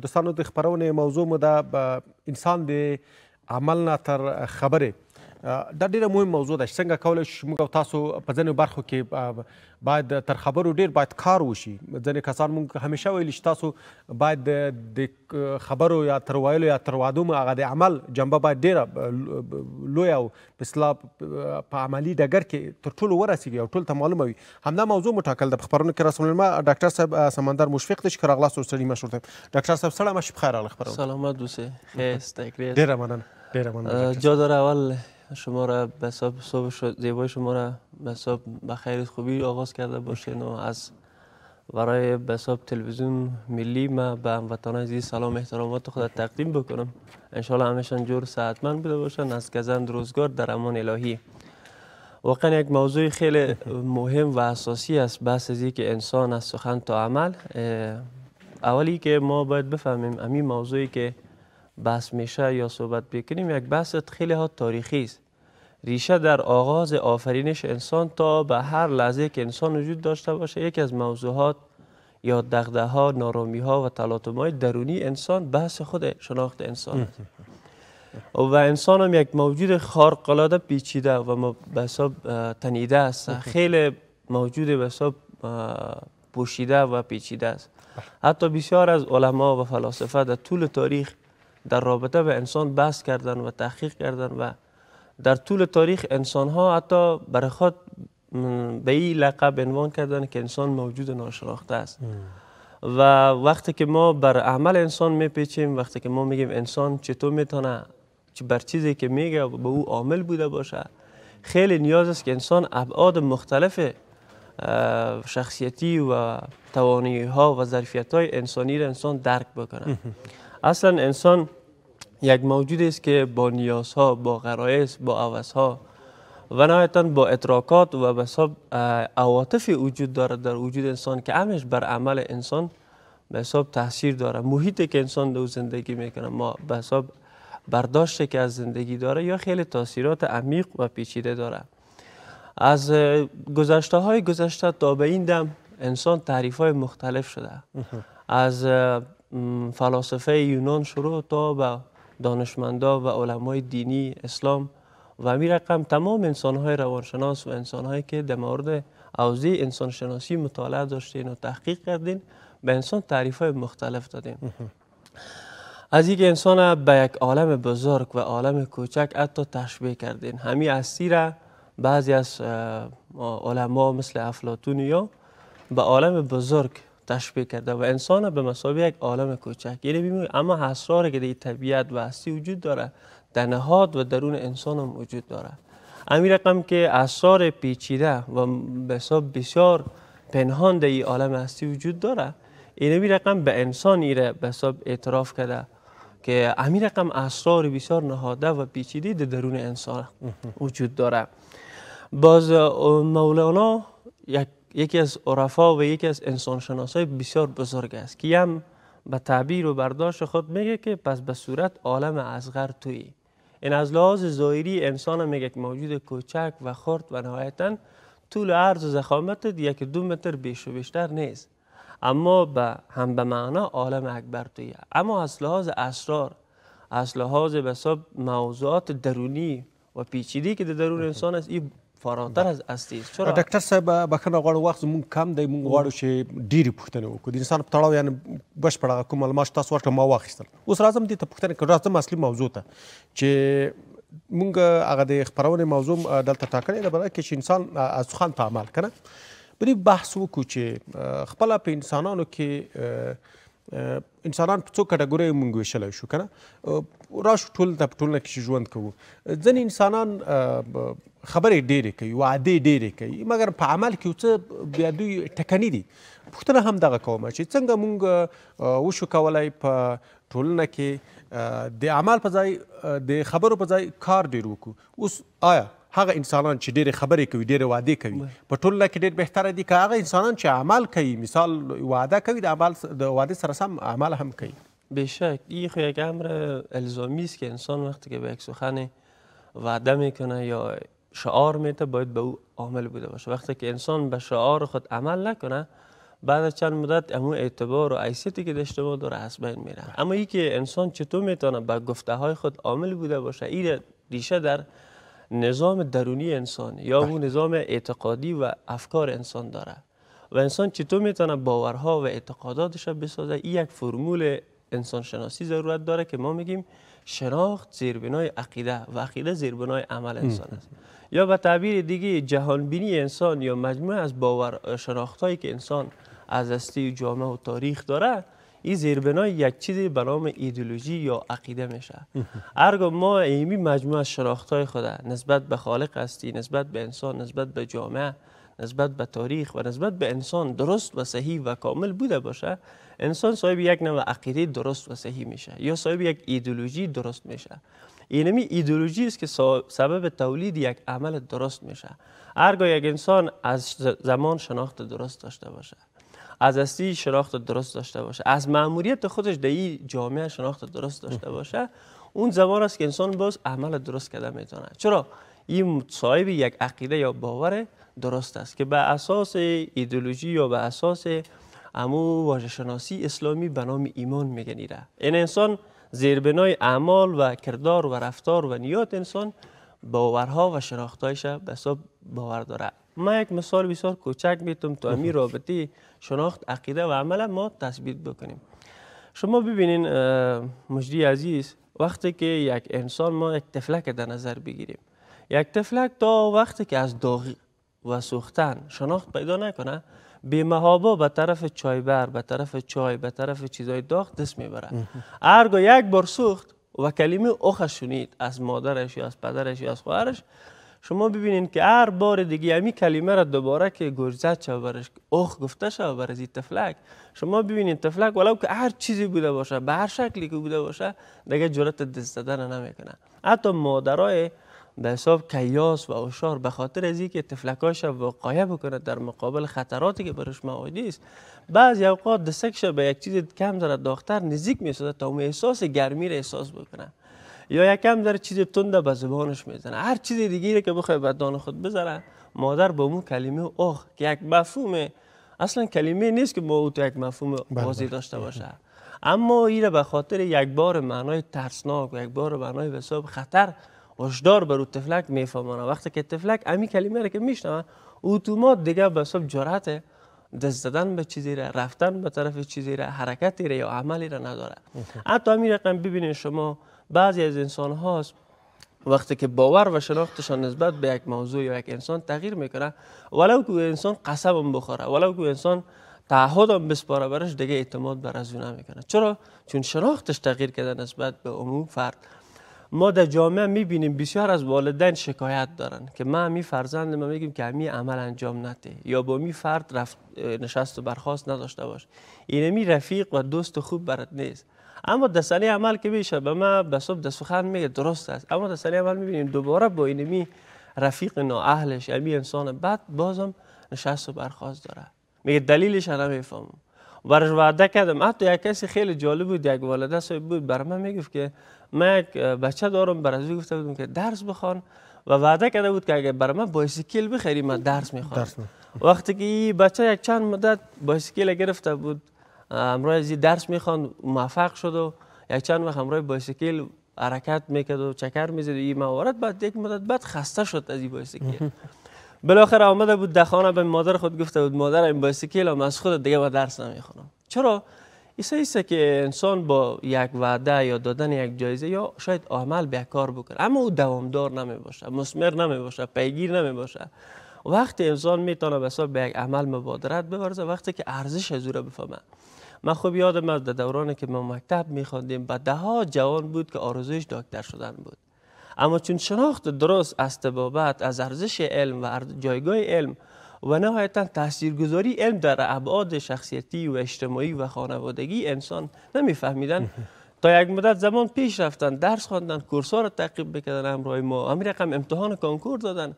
دوستانو د خپرونې موضوع مو ده انسان د عمل نه تر خبرې. دا ډیره مهم موضوع ده چې څنګه کولی شو موږ او تاسو په ځینو برخو کې باید تر خبرو ډیر باید کار وشي. ځینې کسان موږ همیشه ویلي چې تاسو باید د خبرو یا تر ویلو یا تر وعدو مو هغه د عمل جنبه باید ډیره لویه او په اصطلاح په عملي ډګر کې تر ټولو ورسیږي او ټولو ته معلومه وي. همدا موضوع مو ټاکل ده په خپرونو کې. رسول الله ډاکټر صاحب سمندر مشفق دی چې که راغلاست ستړي مه شوئ. ډاکټر صاحب سلام شب خیر راغلی خپرونه. سلامت دوسته خیست تکریر. ډیره مننه. جا داره اول شما را به حساب صبح زیبای شما را به حساب به خیر خوبی آغاز کرده باشین و از برای به حساب تلویزیون ملی ما به هموطنان عزیز سلام احترامات خود تقدیم بکنم. انشالله همشان جور صحتمند بوده باشن از گزند روزگار در امان الهی. واقعا یک موضوع خیلی مهم و اساسی است بحث از که انسان از سخن تا عمل. اولی که ما باید بفهمیم همین موضوعی که بحث میشه یا صحبت بکنیم یک بحث خیلی ها تاریخی است. ریشه در آغاز آفرینش انسان تا به هر لحظه که انسان وجود داشته باشه یکی از موضوعات یا دغدغه ها، نارامی ها و تلاطم های درونی انسان بحث خود شناخت انسان است. و انسان هم یک موجود خارق العاده پیچیده و به حساب تنیده است. خیلی موجود به حساب پوشیده و پیچیده است. حتی بسیار از علما و فلاسفه در طول تاریخ در رابطه به انسان بحث کردن و تحقیق کردن و در طول تاریخ انسان ها حتی برای خود به این لقب عنوان کردن که انسان موجود ناشناخته است. و وقتی که ما بر عمل انسان میپیچیم، وقتی که ما میگیم انسان چطور میتونه بر چیزی که میگه به او عامل بوده باشه، خیلی نیاز است که انسان ابعاد مختلف شخصیتی و توانایی ها و ظرفیت های انسانی را انسان درک بکنه. اصلا انسان یک موجودی است که با نیازها، با غرایز، با هوسها و نهایتاً با ادراکات و به حساب عواطف وجود دارد در وجود انسان که همش بر عمل انسان به حساب تاثیر داره. محیطی که انسان در زندگی میکنه، ما به حساب برداشتی که از زندگی داره یا خیلی تاثیرات عمیق و پیچیده داره. از گذشته های گذشته تا به این دم انسان تعریف های مختلف شده. از فلاسفه یونان شروع تا به دانشمندا و علمای دینی اسلام و همین رقم تمام انسانهای روانشناس و انسانهایی که در مورد حوزه انسانشناسی مطالعه داشتین و تحقیق کردین به انسان تعریف‌های مختلف دادین. از اینکه انسان به یک عالم بزرگ و عالم کوچک حتی تشبیه کردین. همین هستی را بعضی از علما مثل افلاطون یا به عالم بزرگ تشبیه کرده و انسان به مثابه یک عالم کوچک. یعنی ببینید اما اسراری که در طبیعت و هستی وجود داره در نهاد و درون انسان هم وجود داره. همین رقم که اسرار پیچیده و به حساب بسیار پنهان در این عالم هستی وجود داره. این رقم به انسان ایره به حساب اعتراف کرده که همین رقم اسرار بسیار نهاده و پیچیده در درون انسان وجود داره. باز مولانا یکی از عرفا و یکی از انسانشناسای بسیار بزرگ است که هم به تعبیر و برداشت خود میگه که پس به صورت عالم اصغر تویی. این از لحاظ ظاهری انسان هم یک موجود کوچک و خرد و نهایتاً طول عرض و ضخامت 1-2 متر بیش و بیشتر نیست، اما هم به معنا عالم اکبر تویی. اما از لحاظ اسرار، از لحاظ به حساب موضوعات درونی و پیچیده‌ای که در درون انسان است، این فراتر از هستی است. چرا ډاکټر صاحب بخښنه غواړو وخت زموږ کم دی، موږ غواړو چې ډېرې پوښتنې وکړو د انسان په تړاو، یعنې بشپړ هغه کوم معلومات چې تاسو ورکړه ما واخیستل. اوس راځم دې ته پوښتنې کوم، راځم اصلي موضوع ته چې موږ هغه د خپرونې موضوع دلته ټاکلې ده برای کې چې انسان از سخن په عمل کنه. بری بحث وکړو چې خپله په انسانانو کې انسانان په څو کټګوریو موږ ویشلی شو کنه، راشو ټول ته په ټولنه کې ژوند کوو. ځینې انسانان خبرې ډېرې کوي، وعدې ډېرې کوي، مګر په عمل کې څه بیا دوی ټکني دي. پوښتنه هم دغه کومه چې څنګه موږ وشو کولی په ټولنه کې د عمل په ځای د خبرو په ځای کار ډېر وکړو. اوس آیا هغه انسانان چې ډېرې خبرې کوي، ډېرې وعدې کوي، په ټولنه کې ډېر بهتره دي که هغه انسانان چې عمل کوي، مثال وعده کوي د وعده سره سم عمل هم کوي؟ بیشک این خو یک امر الزامی است که انسان وقتی که به یک سخن وعده میکنه یا شعار میده باید به او عامل بوده باشه. وقتی که انسان به شعار خود عمل نکنه بعد از چند مدت همون اعتبار و حیثیتی که داشته بود داره از بین میره. اما این که انسان چطور میتونه با گفته های خود عامل بوده باشه، این ریشه در نظام درونی انسان یا اون نظام اعتقادی و افکار انسان داره و انسان چطور میتونه باورها و اعتقاداتش بسازه. این یک فرمول انسان شناسی ضرورت داره که ما میگیم شناخت زیربنای عقیده و عقیده زیربنای عمل انسان است. یا به تعبیر دیگه جهانبینی انسان یا مجموعه از باور شناختایی که انسان از هستی و جامعه و تاریخ داره، این زیربنای یک چیزی به نام ایدئولوژی یا عقیده میشه. ارگو ما ایمی مجموعه از شناختای خود نسبت به خالق هستی، نسبت به انسان، نسبت به جامعه، نسبت به تاریخ و نسبت به انسان درست و صحیح و کامل بوده باشه، انسان صاحب یک نوع عقیده درست و صحیح میشه یا صاحب یک ایدئولوژی درست میشه. اینمی ایدئولوژی است که سبب تولید یک عمل درست میشه. هرگاه یک انسان از زمان شناخت درست داشته باشه، از هستی شناخت درست داشته باشه، از مأموریت خودش در این جامعه شناخت درست داشته باشه، اون زمان است که انسان باز عمل درست کرده میتونه. چرا؟ این صاحب یک عقیده یا باور درست است که به اساس ایدئولوژی یا به اساس امو واژه شناسی اسلامی به نام ایمان میگنیره. این انسان زیربنای اعمال و کردار و رفتار و نیات انسان باورها و شناختایش به حساب باور داره. ما یک مثال بسیار کوچک میتونم تو امی رابطه شناخت عقیده و عمل ما تثبیت بکنیم. شما ببینین مجدی عزیز، وقتی که یک انسان ما یک تفلک در نظر بگیریم، یک تفلک تا وقتی که از داغ و سوختن شناخت پیدا نکنه، بی محابا به طرف چایبر، به طرف چای، به طرف چیزای داغ دست میبره. هرگاه یک بار سوخت و کلمه اوخ شنید از مادرش یا از پدرش یا از خواهرش، شما ببینید که هر بار دیگه همین کلمه را دوباره که گرزت شد برش اوخ گفته شد بر از تفلک، شما ببینید تفلک ولو که هر چیزی بوده باشه، به هر شکلی که بوده باشه، دیگه جرأت دست دادن نمیکنه. حتی مادرای به حساب کیاس و هوشیار به خاطر از اینکه تفلکاش وقایع بکنه در مقابل خطراتی که برش موجود است، بعضی اوقات دستکش به یک چیز کم ذره داغ‌تر نزدیک می‌شده تا اون احساس گرمی را احساس بکنه، یا یکم ذره چیز تنده به زبانش میزنه، هر چیز دیگری که بخواد به دهان خود بذاره، مادر با اون کلمه اوخ که یک مفهوم اصلا کلمه نیست که ما او تو یک مفهوم واضح داشته باشه، اما این به خاطر یک بار معنای ترسناک و یک بار معنای به حساب خطر هشدار بر تفلک میفهمونه. وقتی که تفلک امی کلمه را که میشنوه، اتومات دیگه به حساب جرأت دست دادن به چیزی را، رفتن به طرف چیزی را، حرکتی را یا عملی را نداره. حتی همین رقم ببینید شما بعضی از انسان هاست وقتی که باور و شناختشان نسبت به یک موضوع یا یک انسان تغییر میکنه، ولو که انسان قسم بخوره، ولو که انسان تعهد هم بسپاره برش، دیگه اعتماد بر از اون نمیکنه. چرا؟ چون شناختش تغییر کرده نسبت به عموم فرد. ما در جامعه میبینیم بسیار از والدین شکایت دارن که ما می فرزند ما میگیم که همی عمل انجام نده یا با می فرد رفت نشست و برخاست نداشته باش، اینمی رفیق و دوست خوب برات نیست. اما دستانی عمل که میشه به ما به صبح دست سخن میگه درست است، اما دستانی عمل میبینیم دوباره با اینمی رفیق نااهلش امی انسان بعد بازم نشست و برخاست داره، میگه دلیلش نمیفهمم. برش وعده کردم. حتی یک کسی خیلی جالب بود، یک والده صاحب بود برای من میگفت که من یک بچه دارم، برای گفته بودم که درس بخوان و وعده کرده بود که اگه برای من بایسیکل بخری من درس میخوام. وقتی که بچه یک چند مدت بایسیکل گرفته بود، همراه از درس میخوان موفق شد و یک چند وقت همراه بایسیکل حرکت میکرد و چکر میزد و این موارد، بعد یک مدت بعد خسته شد از این بایسیکل. بالاخره آمده بود در خانه به مادر خود گفته بود مادر این بایسیکل هم از خود دیگه و درس نمیخونم. چرا؟ ایسه که انسان با یک وعده یا دادن یک جایزه یا شاید عمل به کار بکنه، اما او دوامدار نمی باشه، مثمر نمی باشه، پیگیر نمی باشه. وقتی انسان میتونه به حساب به یک عمل مبادرت بورزه، وقتی که ارزش از او را بفهمه. من خوب یادم از در دورانی که ما مکتب میخواندیم با ده ها جوان بود که آرزویش دکتر شدن بود، اما چون شناخت درست از طبابت، از ارزش علم و جایگاه علم و نهایتا تاثیرگذاری علم در ابعاد شخصیتی و اجتماعی و خانوادگی انسان نمیفهمیدن، تا یک مدت زمان پیش رفتن، درس خواندن، کورس‌ها را تعقیب بکردن، همراه ما همین رقم امتحان کنکور دادن.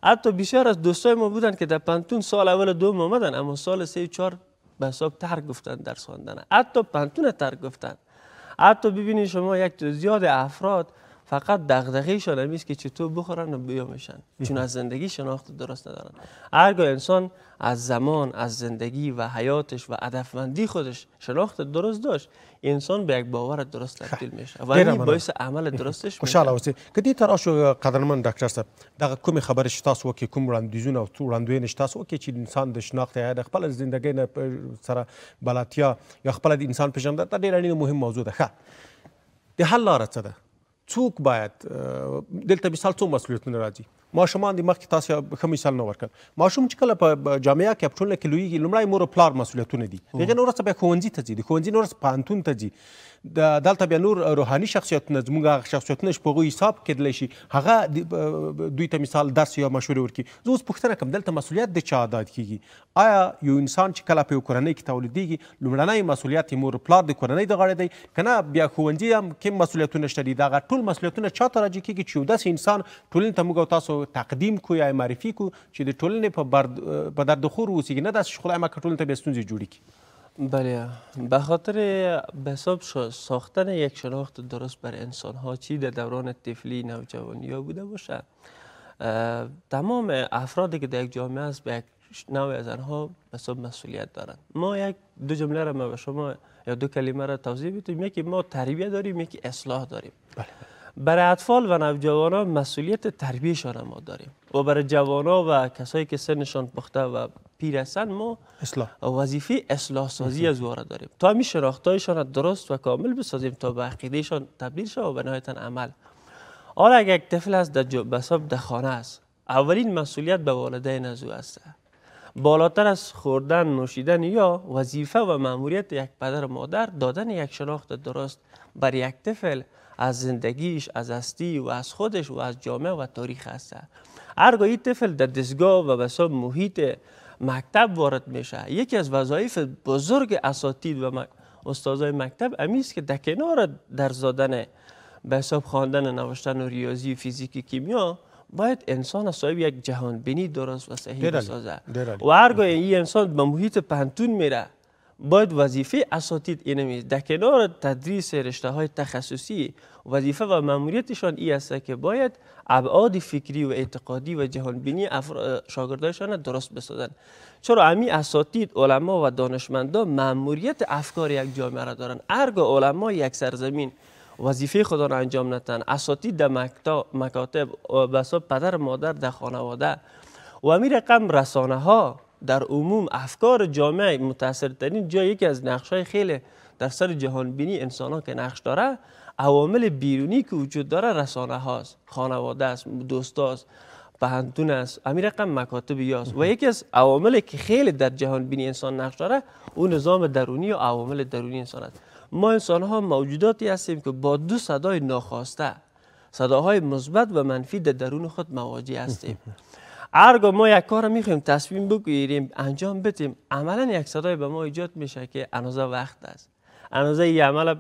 حتی بسیار از دوستای ما بودن که در پانتون سال اول دوم آمدن، اما سال 3 و 4 به حساب ترک گفتن درس خواندن، حتی پانتون ترک گفتن. حتی ببینید شما یک زیاد افراد فقط دغدغه‌شان همین است که چطور بخورن و بیا میشن، چون از زندگی شناخت درست ندارن. هرگاه انسان از زمان، از زندگی و حیاتش و هدفمندی خودش شناخت درست داشت، انسان به یک باور درست تبدیل میشه و این باعث عمل درستش میشه. ان شاء کدی تر شو قدرمن ډاکټر صاحب دغه کوم خبره تاسو وکي کوم وړاندیزونه او وړاندوینې تاسو وکي چې انسان د شناخت یا د خپل ژوندۍ نه سره بلاتیا یا خپل د انسان پیژندل دا ډېره مهم موضوع ده. ښه د حل لاره څه ده؟ څوک باید دلته مثال څو مسؤلیتونه راځي؟ ماشومان د مخکې تاسو ښه مثال نه ورکړ. ماشوم چې کله په جامعه کې په ټولنه کې لویږي لومړی مور او پلار مسؤلیتونه دي. هغې نه وروسته بیا ښوونځي ته ځي، د ښوونځي نه وروسته پوهنتون ته ځي. دلته بیا نور روحاني شخصیتونه زموږ هغه شخصیتونه چې په هغوی حساب کېدلی شي هغه دوی ته مثال درس یا مشورې ورکړي. زه اوس پوښتنه کوم دلته مسؤلیت د چا ادا کېږي؟ آیا یو انسان چې کله په یو کورنۍ کې تولیدېږي لومړنی مسؤلیت یې مور پلار د کورنۍ د غاړې دی که نه بیا ښوونځي هم کوم مسؤلیتونه شته دي؟ دغه ټول مسؤلیتونه چا ته راجع کېږي چې یو داسې انسان ټولنې ته موږ او تاسو تقدیم کو یا معرفی کو چې د ټولنې په دردخور اوسیږي، نه داسې خدای مکړه ټولنې ته بیا ستونزې جوړې کړي. بله، به خاطر به حساب ساختن یک شناخت درست بر انسان ها چی در دوران طفلی نوجوانی یا بوده باشه، تمام افرادی که در یک جامعه است به یک نوع از آنها به حساب مسئولیت دارند. ما یک دو جمله را ما به شما یا دو کلمه را توضیح بدیم. یکی ما تربیت داریم، یکی اصلاح داریم. برای اطفال و نوجوانان مسئولیت تربیتشان ما داریم و برای جوانان و کسایی که سنشان پخته و پیر هستند ما وظیفه اصلاح سازی از او را داریم تا همین شناختایشان درست و کامل بسازیم تا به عقیدهشان تبدیل شود و به نهایت عمل. حالا اگر یک طفل است در خانه است، اولین مسئولیت به والدین از او است. بالاتر از خوردن، نوشیدن یا وظیفه و مأموریت یک پدر و مادر دادن یک شناخت درست بر یک طفل از زندگیش، از هستی و از خودش و از جامعه و تاریخ است. هرگاه این طفل در دستگاه و به محیط مکتب وارد میشه، یکی از وظایف بزرگ اساتید و استادای مکتب همین است که در کنار درس دادن به حساب خواندن، نوشتن و ریاضی، فیزیک، کیمیا، باید انسان صاحب یک جهان بینی درست و صحیح بسازه. و هرگاه این انسان به محیط پانتون میره، باید وظیفه اساتید اینه در کنار تدریس رشته های تخصصی، وظیفه و مأموریتشان این است که باید ابعاد فکری و اعتقادی و جهانبینی شاگردایشان درست بسازند. چرا همین اساتید، علما و دانشمندان مأموریت افکار یک جامعه را دارند. هرگاه علما یک سرزمین وظیفه خدا را انجام ندن، اساتید در مکاتب و بسا پدر مادر در خانواده و همین رقم رسانه ها در عموم افکار جامعه متاثرترین جای یکی از نقش‌های خیلی در سر جهانبینی انسان ها که نقش داره، عوامل بیرونی که وجود داره رسانه هاست، خانواده است، دوست هاست، پوهنتون است، همین رقم مکاتب یاست. و یکی از عواملی که خیلی در جهانبینی انسان نقش داره اون نظام درونی و عوامل درونی انسان است. ما انسان ها موجوداتی هستیم که با دو صدای ناخواسته، صداهای مثبت و منفی در درون خود مواجه هستیم. هرگاه ما یک کار میخوایم تصمیم بگیریم انجام بدیم، عملا یک صدای به ما ایجاد میشه که انوزه وقت است، انوزه این عمل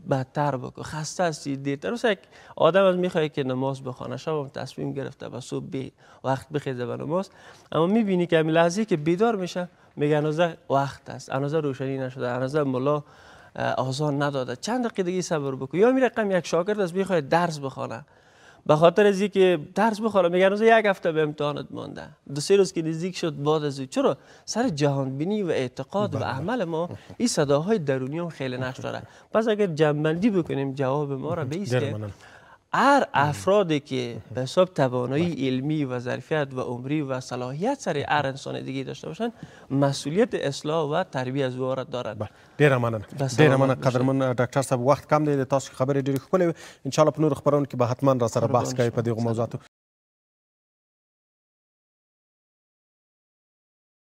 بدتر بکن، خسته هستی، دیرتر. مثلا یک آدم از میخواد که نماز بخونه، شب تصمیم گرفته و صبح وقت بخیزه به نماز، اما میبینی که همین لحظه که بیدار میشه میگه انوزه وقت است، انوزه روشنی نشده، انوزه ملا آذان نداده، چند دقیقه صبر بکن. یا میرقم یک شاگرد از میخواد درس بخونه، به خاطر از اینکه درس بخوره میگن روز یک هفته به امتحانات مانده، دو سه روز که نزدیک شد بعد از او. چرا؟ سر جهان بینی و اعتقاد و عمل ما این صداهای درونی هم خیلی نقش داره. پس اگر جمع‌بندی بکنیم جواب ما را به است که هر افرادی که به حساب توانایی علمی و ظرفیت و عمری و صلاحیت سر هر انسان دیگه داشته باشن، مسئولیت اصلاح و تربیت از او را دارند. ډیره مننه قدرمن ډاکټر صاحب، وخت کم دی، تاسو خبرې ډیرې ښکلې وې. ان شاء الله په نورو خبرونو کې به حتما را سره بحث کوي په دغه موضوعاتو.